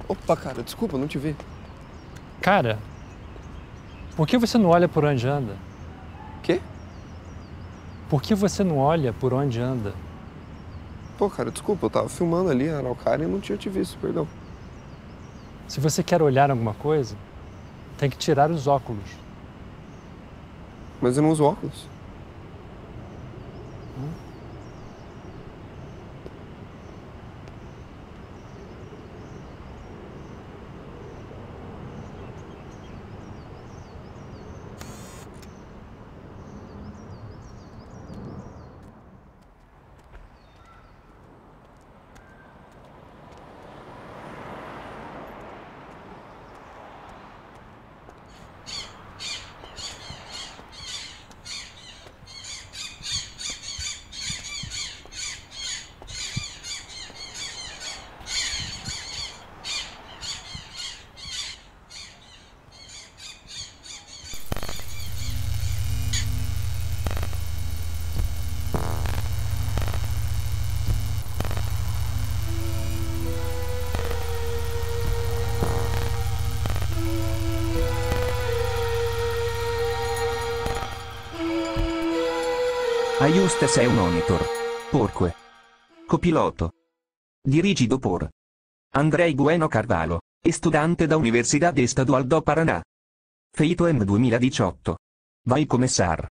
Opa, cara, desculpa, não te vi. Cara, por que você não olha por onde anda? Quê? Por que você não olha por onde anda? Pô, cara, desculpa, eu tava filmando ali a Araucária e não tinha te visto, perdão. Se você quer olhar alguma coisa, tem que tirar os óculos. Mas eu não uso óculos. Aiustes è un monitor. Porque. Copiloto. Dirigido por Andrei Bueno Carvalho, estudante da Universidade Estadual do Paraná. Feito em 2018. Vai começar.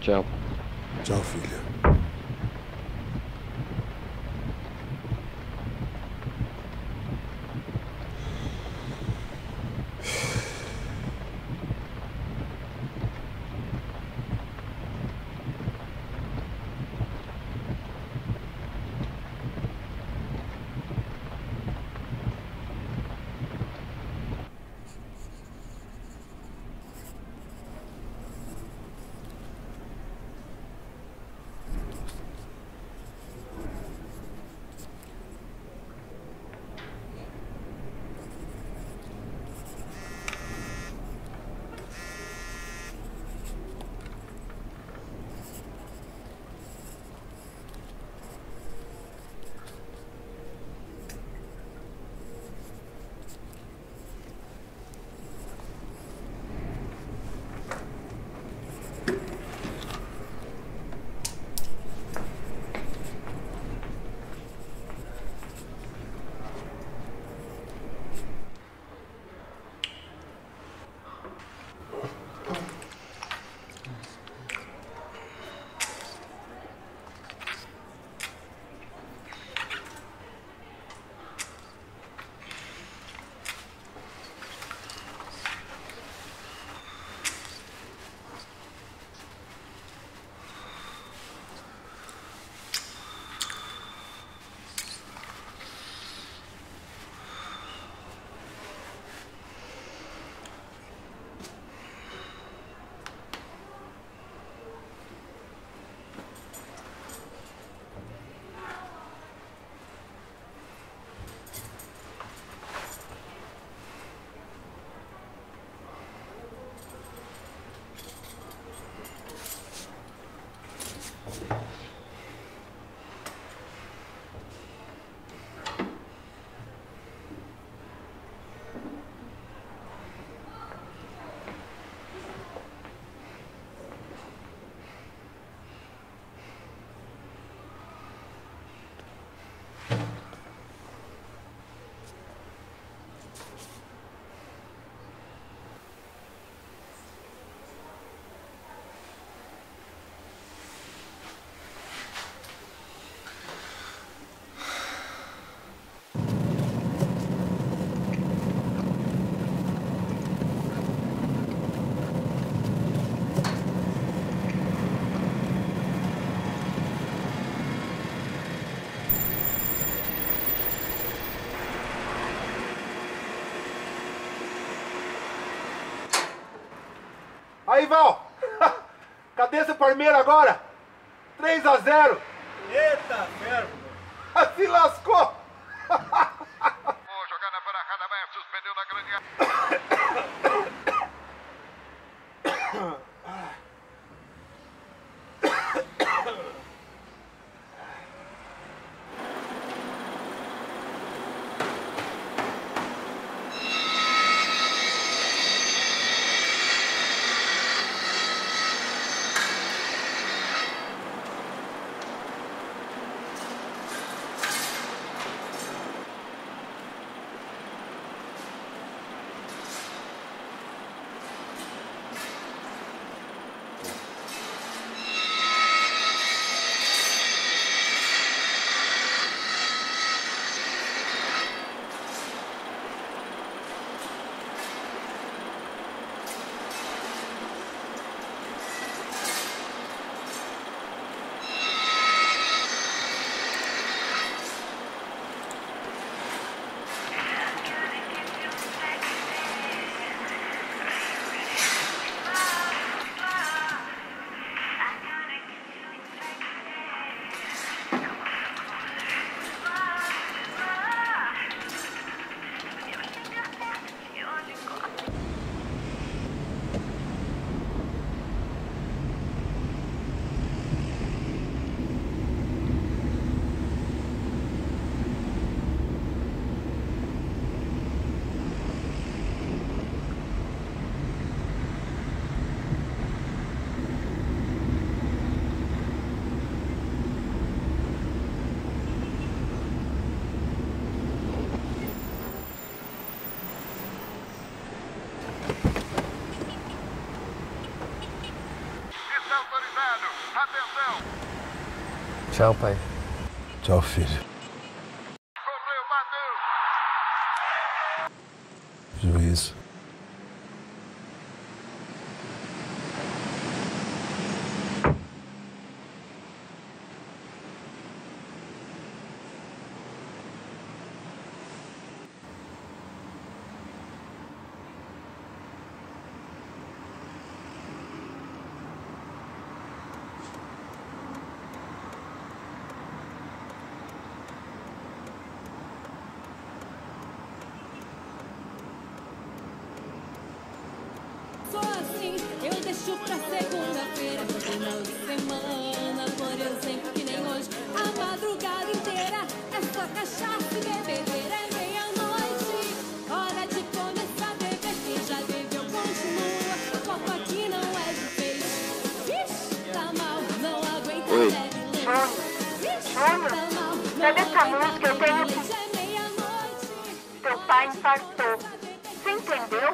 Tchau. Tchau, filha. Aí, Val! Cadê esse Parmeira agora? 3-0! Eita, ferro! Se lascou! Jogada para Radamés, suspendeu na grande área. velho. Atenção. Tchau, pai. Tchau, filho. Correu, bateu. Juízo. Só assim eu deixo pra segunda-feira, final de semana, por exemplo, que nem hoje. A madrugada inteira é só cachaça e bebedeira, é meia-noite. Hora de começar a beber, quem já bebeu continua. O copo aqui não é de peixe. Vixe, tá mal, não aguenta, Oi. bebe leite. Vixe, Júnior, tá mal, não sabe essa aguenta, música? Eu bebe tenho leite. É meia-noite. Teu pai infartou. Você entendeu?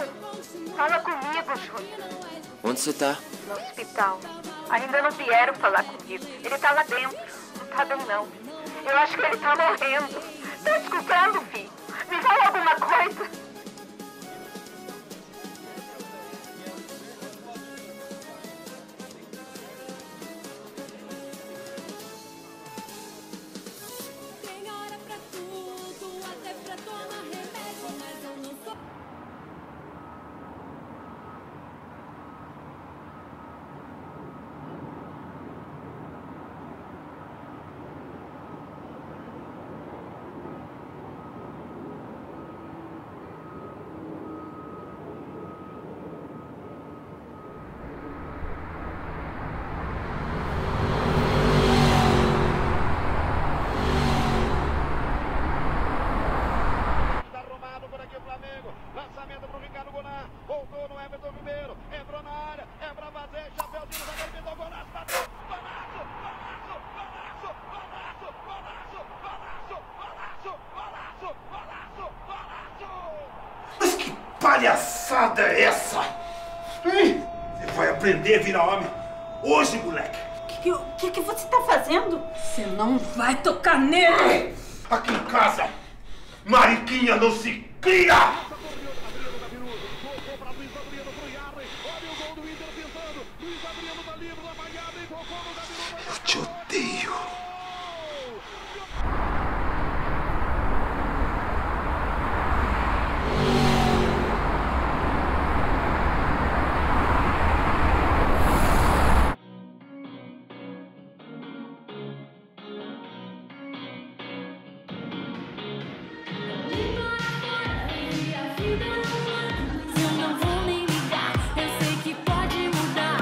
Fala comigo, Júnior. Onde você tá? No hospital. Ainda não vieram falar comigo. Ele tá lá dentro. Não tá bem, não. Eu acho que ele tá morrendo. Tá escutando, filho? Me fala alguma coisa. Tem hora pra tudo, até pra tomar remédio, mas eu não sou. Tá arrumado por aqui o Flamengo. Lançamento pro Ricardo Goulart. Voltou no Everton Ribeiro. Entrou na área. É pra fazer. Chapeuzinho, zagueiro pintou golaço. Bateu. Golaço, golaço, golaço, golaço, golaço, golaço, golaço, golaço, golaço, golaço. Mas que palhaçada é essa? Você vai aprender a virar homem hoje, moleque. O que você tá fazendo? Você não vai tocar nele! Aqui em casa, mariquinha não se cria! Voltou pra Luiz Adriano pro Yarley. Olha o gol do Inter pintando. Luiz Adriano tá livre na banhada e tocou no Gabiru. Eu te odeio. Eu não vou nem ligar, eu sei que pode mudar.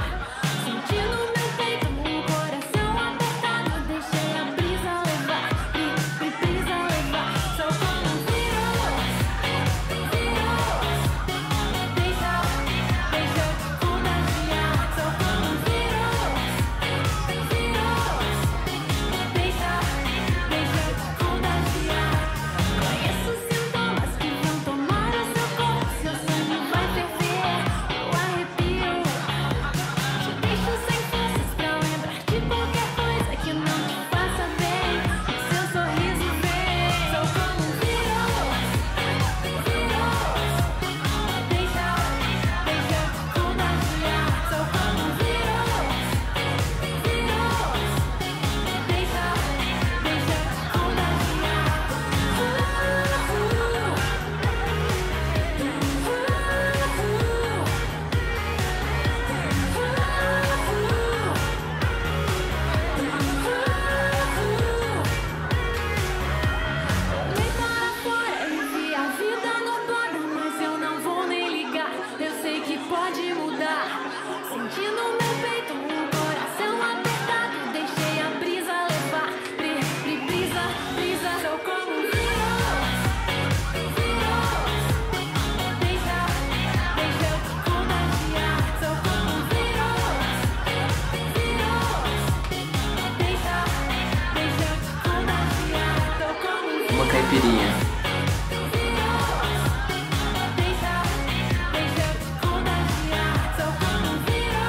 Sentindo meu peito, o coração apertado. Deixei a brisa levar, brisa levar. Sou como um vírus. Deixa eu te contagiar. Sou como um vírus. Deixa eu te contagiar. Conheço sintomas que vão tomar o seu corpo. Seu sangue vai ferver, eu arrepio. Te deixo sem forças pra lembrar de qualquer coisa que não te faça bem. O seu sorriso vem. Sou como um vírus. Deixa eu te contagiar. Sou como um vírus. Deixa eu te contagiar. Olhei para fora e vi a vida nublada, mas eu não vou nem ligar. Eu sei que pode mudar. Sentindo meu peito, um coração apertado. Deixei a brisa levar, brisa. Sou como um vírus. Deixa eu te contagiar. Sou como um vírus. Deixa eu te contagiar. Sou como um vírus. Uma caipirinha. Deixa eu te contagiar. Sou como um vírus.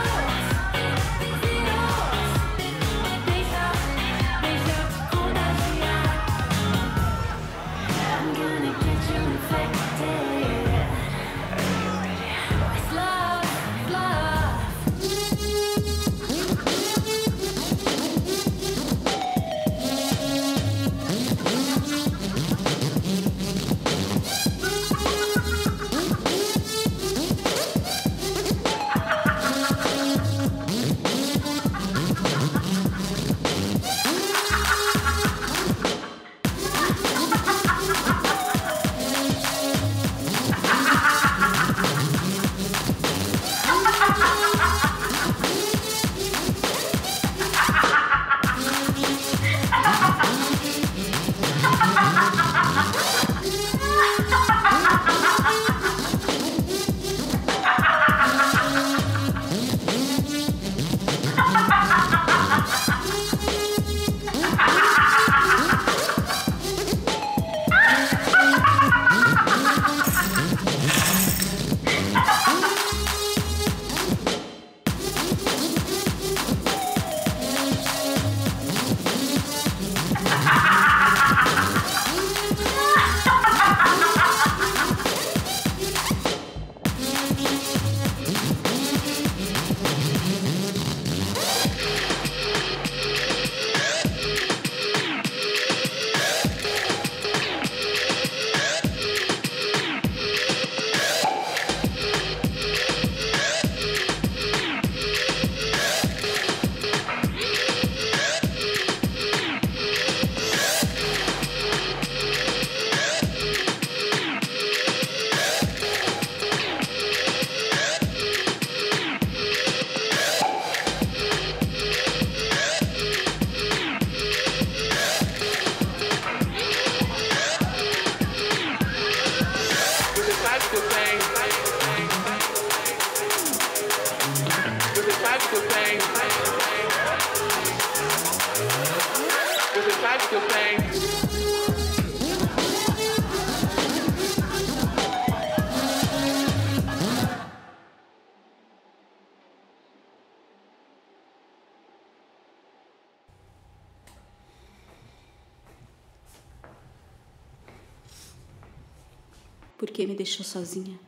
Por que me deixou sozinha?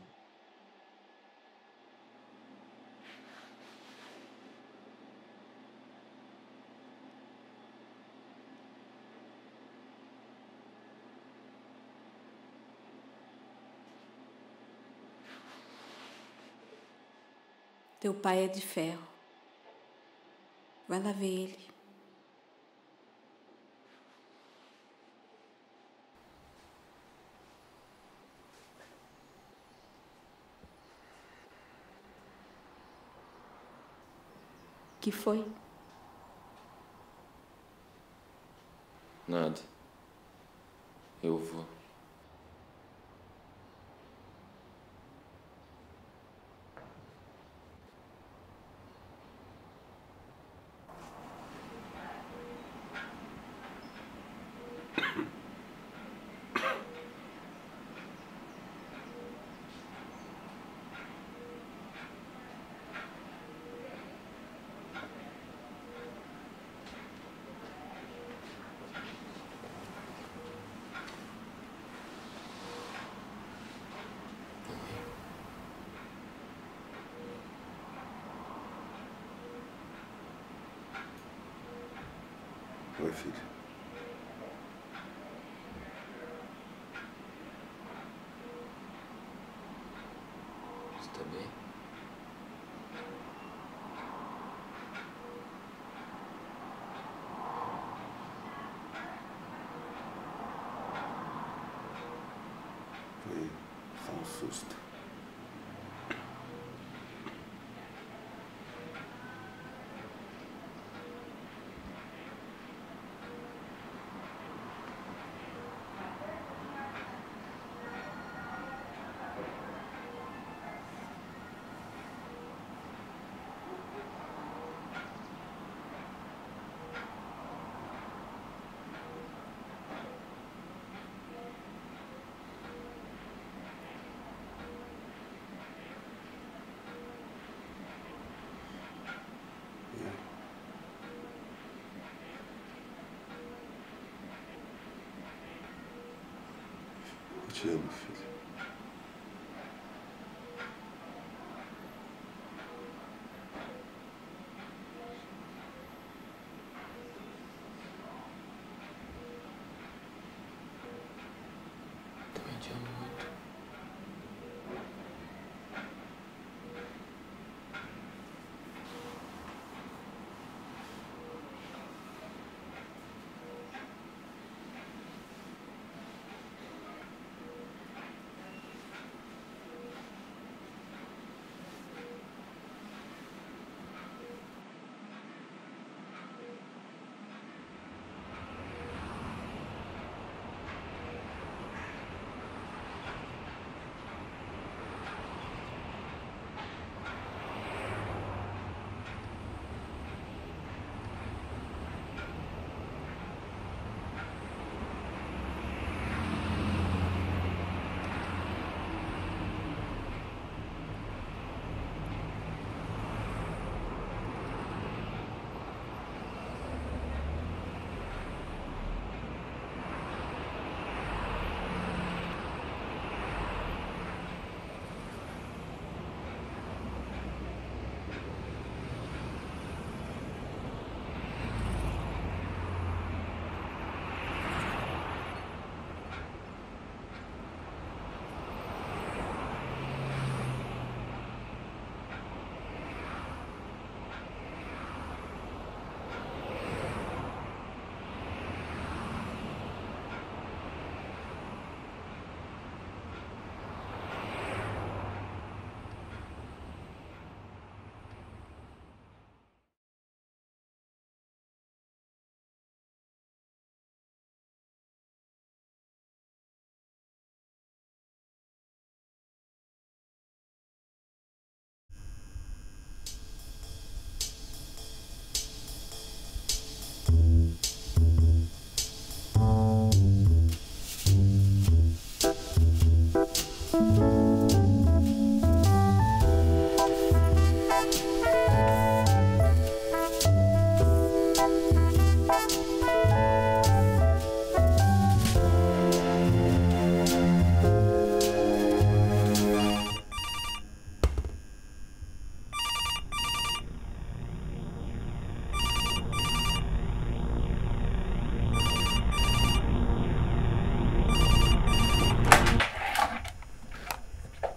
Teu pai é de ferro. Vai lá ver ele. Que foi? Nada. Eu vou. Oi, filho. Você tá bem? Foi só um susto. Eu te amo, filho. Também te amo muito.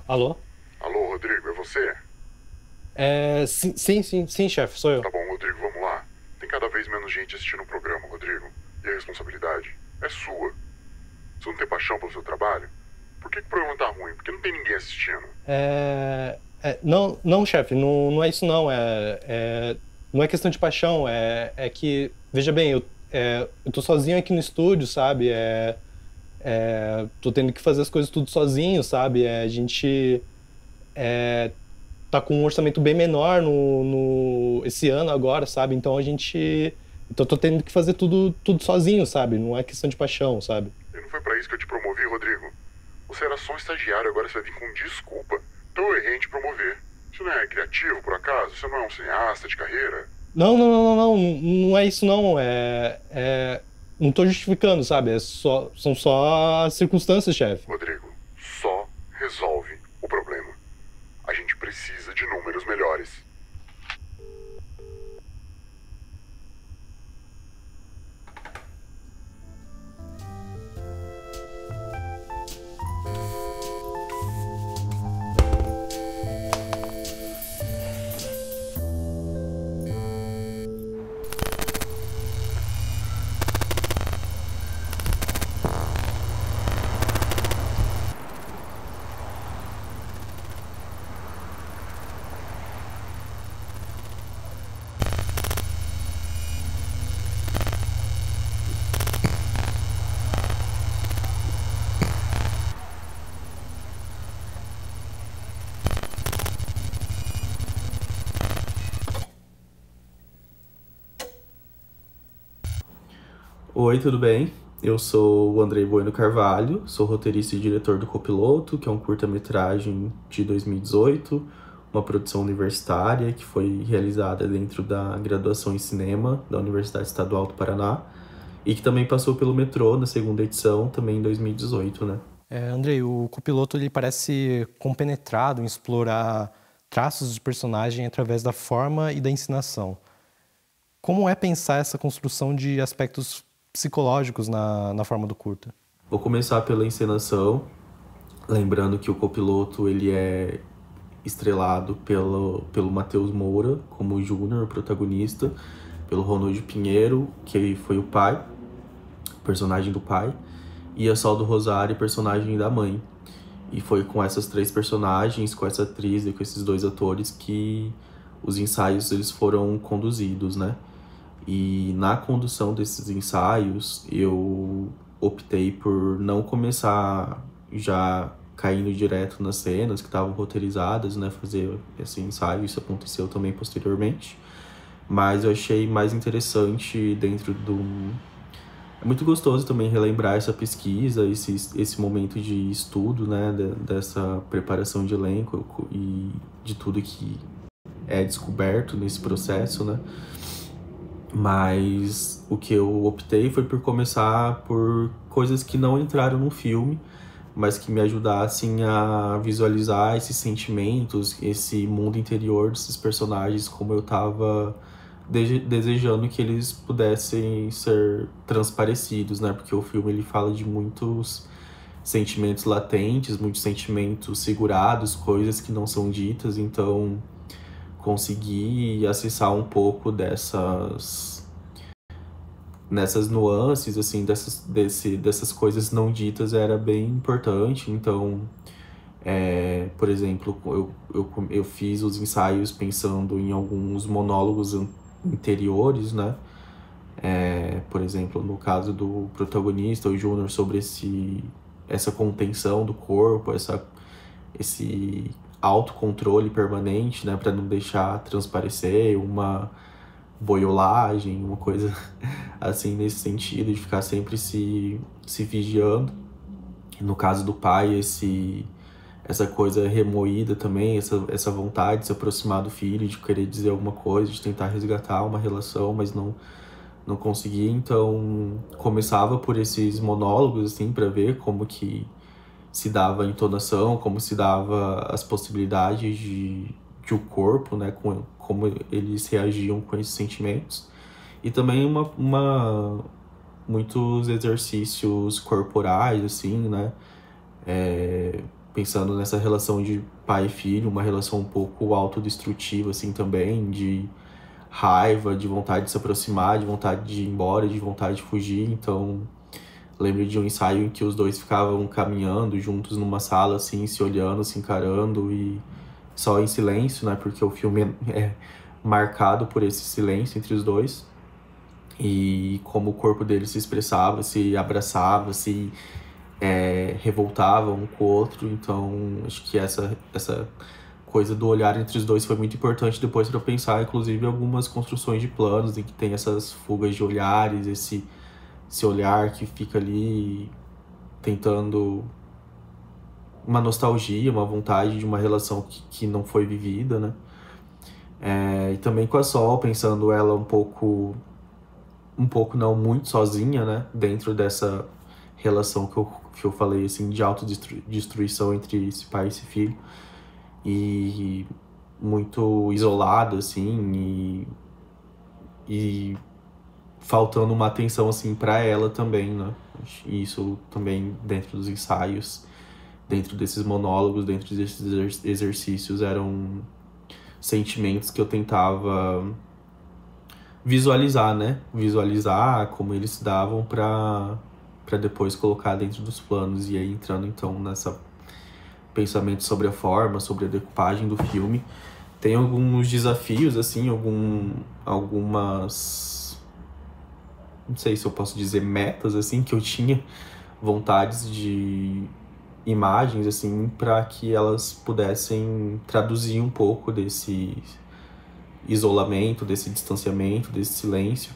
Alô? Alô, Rodrigo, é você? Sim, chefe, sou eu. Tá bom, Rodrigo, vamos lá. Tem cada vez menos gente assistindo o programa, Rodrigo. E a responsabilidade é sua. Você não tem paixão pelo seu trabalho? Por que o programa tá ruim? Porque não tem ninguém assistindo. Não, chefe, não é isso não. Não é questão de paixão, é que, veja bem, eu tô sozinho aqui no estúdio, sabe? Tô tendo que fazer as coisas tudo sozinho, sabe? A gente tá com um orçamento bem menor esse ano agora, sabe? Então Então tô tendo que fazer tudo sozinho, sabe? Não é questão de paixão, sabe? E não foi pra isso que eu te promovi, Rodrigo? Você era só um estagiário, agora você vai vir com desculpa. Então eu errei em te promover. Você não é criativo, por acaso? Você não é um cineasta de carreira? Não é isso não. Não tô justificando, sabe? São só as circunstâncias, chefe. Rodrigo, só resolve o problema. A gente precisa de números melhores. Oi, tudo bem? Eu sou o Andrei Bueno Carvalho, sou roteirista e diretor do Copiloto, que é um curta-metragem de 2018, uma produção universitária que foi realizada dentro da graduação em cinema da Universidade Estadual do Paraná e que também passou pelo Metrô na segunda edição, também em 2018, né? Andrei, o Copiloto ele parece compenetrado em explorar traços de personagem através da forma e da encenação. Como é pensar essa construção de aspectos psicológicos na forma do curta? Vou começar pela encenação, lembrando que o Copiloto ele é estrelado pelo Matheus Moura como Júnior, protagonista, pelo Ronald Pinheiro, que foi o pai, personagem do pai, e a Sol do Rosário, personagem da mãe. E foi com essas três personagens, com essa atriz e com esses dois atores que os ensaios eles foram conduzidos, né? E na condução desses ensaios, eu optei por não começar já caindo direto nas cenas que estavam roteirizadas, né? Fazer esse ensaio, isso aconteceu também posteriormente. Mas eu achei mais interessante dentro do... É muito gostoso também relembrar essa pesquisa, esse momento de estudo, né? Dessa preparação de elenco e de tudo que é descoberto nesse processo, né? Mas o que eu optei foi por começar por coisas que não entraram no filme, mas que me ajudassem a visualizar esses sentimentos, esse mundo interior desses personagens, como eu estava desejando que eles pudessem ser transparecidos, né? Porque o filme ele fala de muitos sentimentos latentes, muitos sentimentos segurados, coisas que não são ditas, então conseguir acessar um pouco nessas nuances, assim, dessas coisas não ditas era bem importante. Então, por exemplo, eu fiz os ensaios pensando em alguns monólogos interiores, né? Por exemplo, no caso do protagonista, o Júnior, sobre essa contenção do corpo, esse autocontrole permanente, né, para não deixar transparecer uma boiolagem, uma coisa assim nesse sentido, de ficar sempre se vigiando. No caso do pai, essa coisa remoída também, essa vontade de se aproximar do filho, de querer dizer alguma coisa, de tentar resgatar uma relação, mas não conseguia. Então começava por esses monólogos, assim, para ver como que se dava a entonação, como se dava as possibilidades de o corpo, né, como eles reagiam com esses sentimentos. E também muitos exercícios corporais, assim, né, pensando nessa relação de pai e filho, uma relação um pouco autodestrutiva, assim, também, de raiva, de vontade de se aproximar, de vontade de ir embora, de vontade de fugir. Então, lembro de um ensaio em que os dois ficavam caminhando juntos numa sala, assim, se olhando, se encarando e só em silêncio, né? Porque o filme é marcado por esse silêncio entre os dois. E como o corpo deles se expressava, se abraçava, se revoltava um com o outro. Então, acho que essa coisa do olhar entre os dois foi muito importante depois para pensar, inclusive, algumas construções de planos em que tem essas fugas de olhares, esse olhar que fica ali tentando uma nostalgia, uma vontade de uma relação que não foi vivida, né? E também com a Sol, pensando ela um pouco não muito sozinha, né? Dentro dessa relação que eu falei, assim, de autodestruição entre esse pai e esse filho. E muito isolada, assim, e faltando uma atenção, assim, para ela também, né? E isso também dentro dos ensaios, dentro desses monólogos, dentro desses exercícios, eram sentimentos que eu tentava visualizar, né? Visualizar como eles se davam para depois colocar dentro dos planos. E aí entrando, então, nessa pensamento sobre a forma, sobre a decupagem do filme. Tem alguns desafios, assim, algumas... Não sei se eu posso dizer metas, assim, que eu tinha vontades de imagens, assim, para que elas pudessem traduzir um pouco desse isolamento, desse distanciamento, desse silêncio.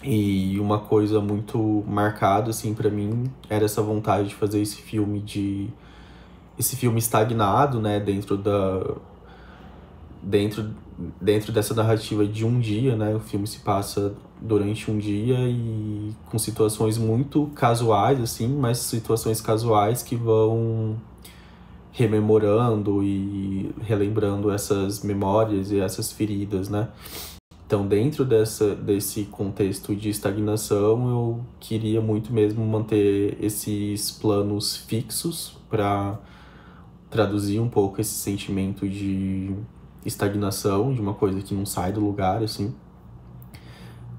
E uma coisa muito marcada, assim, para mim, era essa vontade de fazer esse filme estagnado, né, dentro dessa narrativa de um dia, né? O filme se passa durante um dia e com situações muito casuais, assim, mas situações casuais que vão rememorando e relembrando essas memórias e essas feridas, né? Então, dentro desse contexto de estagnação, eu queria muito mesmo manter esses planos fixos para traduzir um pouco esse sentimento de estagnação, de uma coisa que não sai do lugar, assim.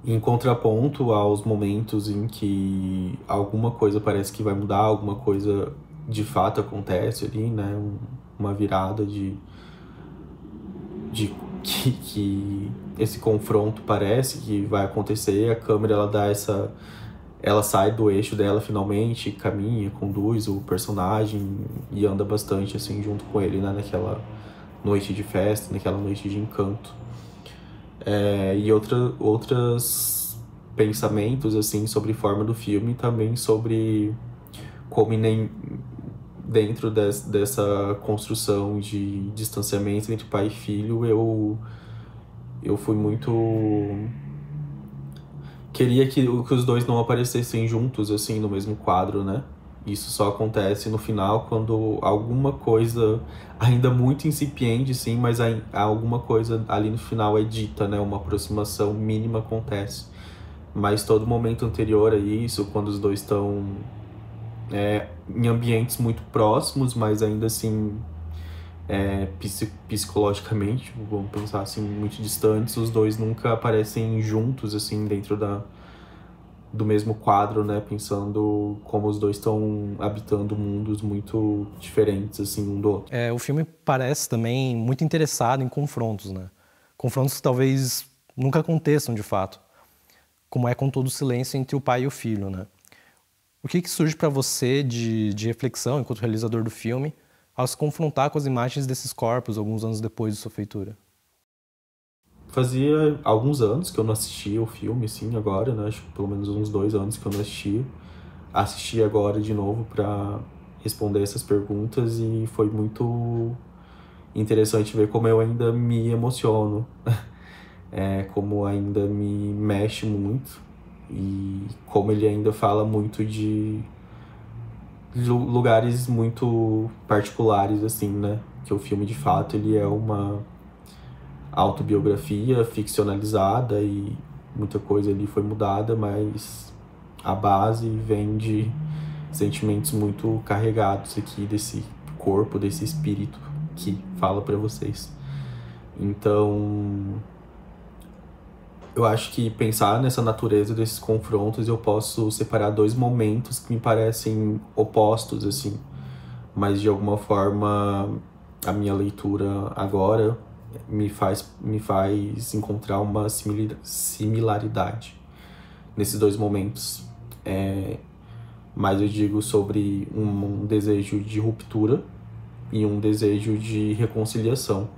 Em contraponto aos momentos em que alguma coisa parece que vai mudar, alguma coisa de fato acontece ali, né? Uma virada de que esse confronto parece que vai acontecer, a câmera ela sai do eixo dela finalmente, caminha, conduz o personagem e anda bastante assim junto com ele, né, naquela noite de festa, naquela noite de encanto. E outros pensamentos assim sobre forma do filme, também sobre como nem dentro dessa construção de distanciamento entre pai e filho, eu fui muito... Queria que os dois não aparecessem juntos, assim, no mesmo quadro, né? Isso só acontece no final, quando alguma coisa, ainda muito incipiente, sim, mas alguma coisa ali no final é dita, né? Uma aproximação mínima acontece. Mas todo momento anterior a isso, quando os dois estão em ambientes muito próximos, mas ainda assim psicologicamente, vamos pensar assim, muito distantes, os dois nunca aparecem juntos, assim, dentro do mesmo quadro, né, pensando como os dois estão habitando mundos muito diferentes, assim, um do outro. O filme parece também muito interessado em confrontos, né? Confrontos que talvez nunca aconteçam de fato, como é com todo o silêncio entre o pai e o filho, né? O que surge para você de reflexão, enquanto realizador do filme, ao se confrontar com as imagens desses corpos alguns anos depois de sua feitura? Fazia alguns anos que eu não assistia o filme, assim, agora, né? Acho que pelo menos uns 2 anos que eu não assistia. Assisti agora de novo para responder essas perguntas e foi muito interessante ver como eu ainda me emociono, como ainda me mexe muito e como ele ainda fala muito de lugares muito particulares, assim, né? Que o filme, de fato, ele é uma autobiografia ficcionalizada e muita coisa ali foi mudada, mas a base vem de sentimentos muito carregados aqui desse corpo, desse espírito que fala pra vocês. Então, eu acho que pensar nessa natureza desses confrontos, eu posso separar dois momentos que me parecem opostos, assim. Mas, de alguma forma, a minha leitura agora me faz encontrar uma similaridade nesses dois momentos. Mas eu digo sobre um desejo de ruptura e um desejo de reconciliação.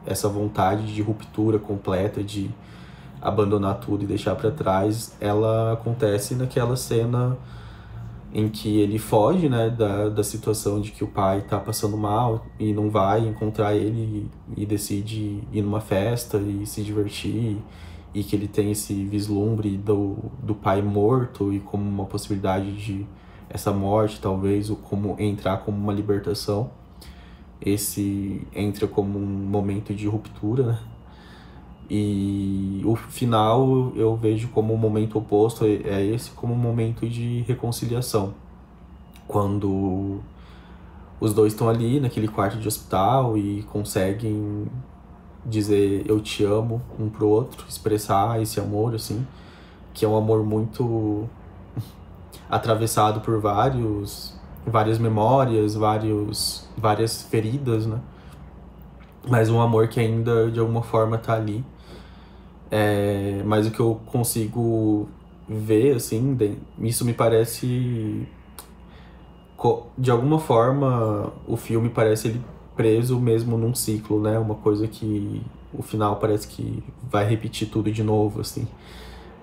Essa vontade de ruptura completa, de abandonar tudo e deixar para trás, ela acontece naquela cena em que ele foge, né, da situação de que o pai tá passando mal e não vai encontrar ele e decide ir numa festa e se divertir, e que ele tem esse vislumbre do pai morto e como uma possibilidade de essa morte, talvez, ou como entrar como uma libertação. Esse entra como um momento de ruptura, né? E o final eu vejo como um momento oposto, esse como um momento de reconciliação. Quando os dois estão ali naquele quarto de hospital e conseguem dizer eu te amo um pro outro, expressar esse amor, assim, que é um amor muito atravessado por várias memórias, várias feridas, né? Mas um amor que ainda de alguma forma tá ali. Mas o que eu consigo ver, assim, isso me parece, de alguma forma, o filme parece ele preso mesmo num ciclo, né? Uma coisa que o final parece que vai repetir tudo de novo, assim.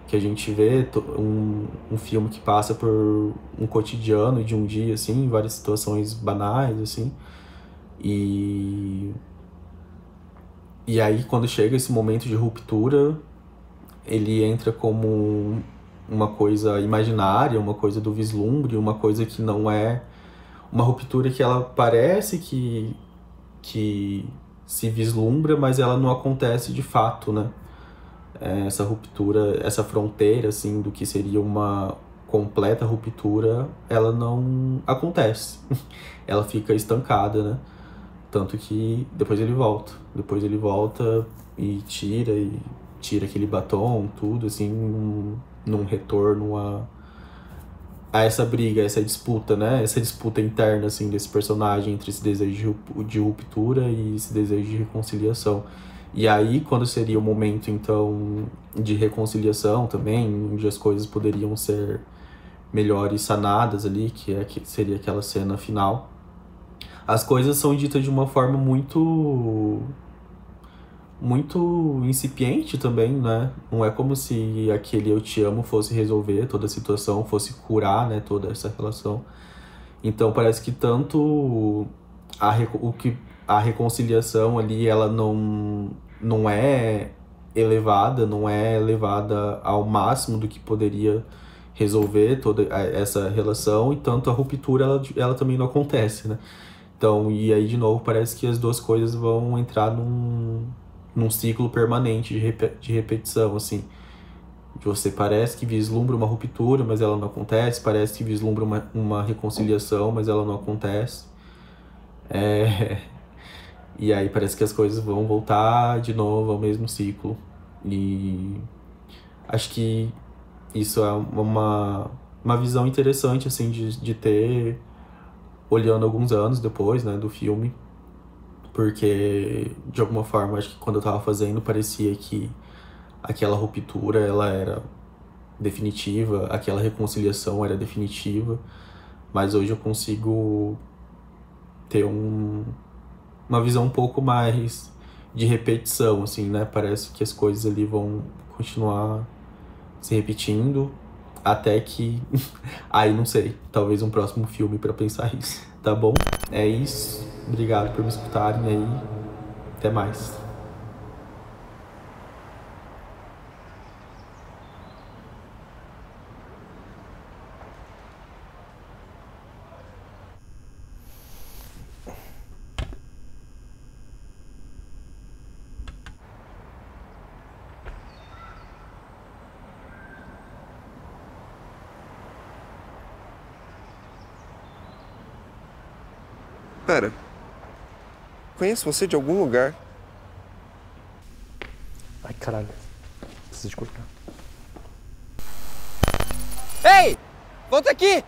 Que a gente vê um filme que passa por um cotidiano de um dia, assim, várias situações banais, assim. E aí, quando chega esse momento de ruptura, ele entra como uma coisa imaginária, uma coisa do vislumbre, uma coisa que não é uma ruptura que ela parece que se vislumbra, mas ela não acontece de fato, né? Essa ruptura, essa fronteira, assim, do que seria uma completa ruptura, ela não acontece. Ela fica estancada, né? Tanto que depois ele volta e tira aquele batom, tudo, assim, num retorno a essa briga, essa disputa, né? Essa disputa interna, assim, desse personagem entre esse desejo de ruptura e esse desejo de reconciliação. E aí, quando seria o momento, então, de reconciliação também, onde as coisas poderiam ser melhores sanadas ali, que seria aquela cena final, as coisas são ditas de uma forma muito incipiente também, né? Não é como se aquele eu te amo fosse resolver toda a situação, fosse curar, né, toda essa relação. Então parece que tanto a reconciliação ali, ela não é elevada ao máximo do que poderia resolver toda essa relação, e tanto a ruptura ela também não acontece, né? Então, e aí de novo parece que as duas coisas vão entrar num ciclo permanente de repetição, assim. Você parece que vislumbra uma ruptura, mas ela não acontece. Parece que vislumbra uma reconciliação, mas ela não acontece. E aí parece que as coisas vão voltar de novo ao mesmo ciclo. E acho que isso é uma visão interessante, assim, de ter, olhando alguns anos depois, né, do filme. Porque, de alguma forma, acho que quando eu tava fazendo, parecia que aquela ruptura, ela era definitiva, aquela reconciliação era definitiva, mas hoje eu consigo ter uma visão um pouco mais de repetição, assim, né? Parece que as coisas ali vão continuar se repetindo, até que... aí, não sei, talvez um próximo filme pra pensar isso, tá bom? É isso. Obrigado por me escutarem aí. Até mais. Espera. Conheço você de algum lugar. Ai, caralho. Preciso cortar. Ei! Volta aqui!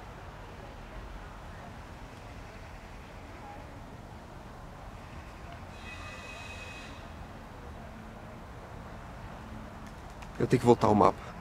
Eu tenho que voltar ao mapa.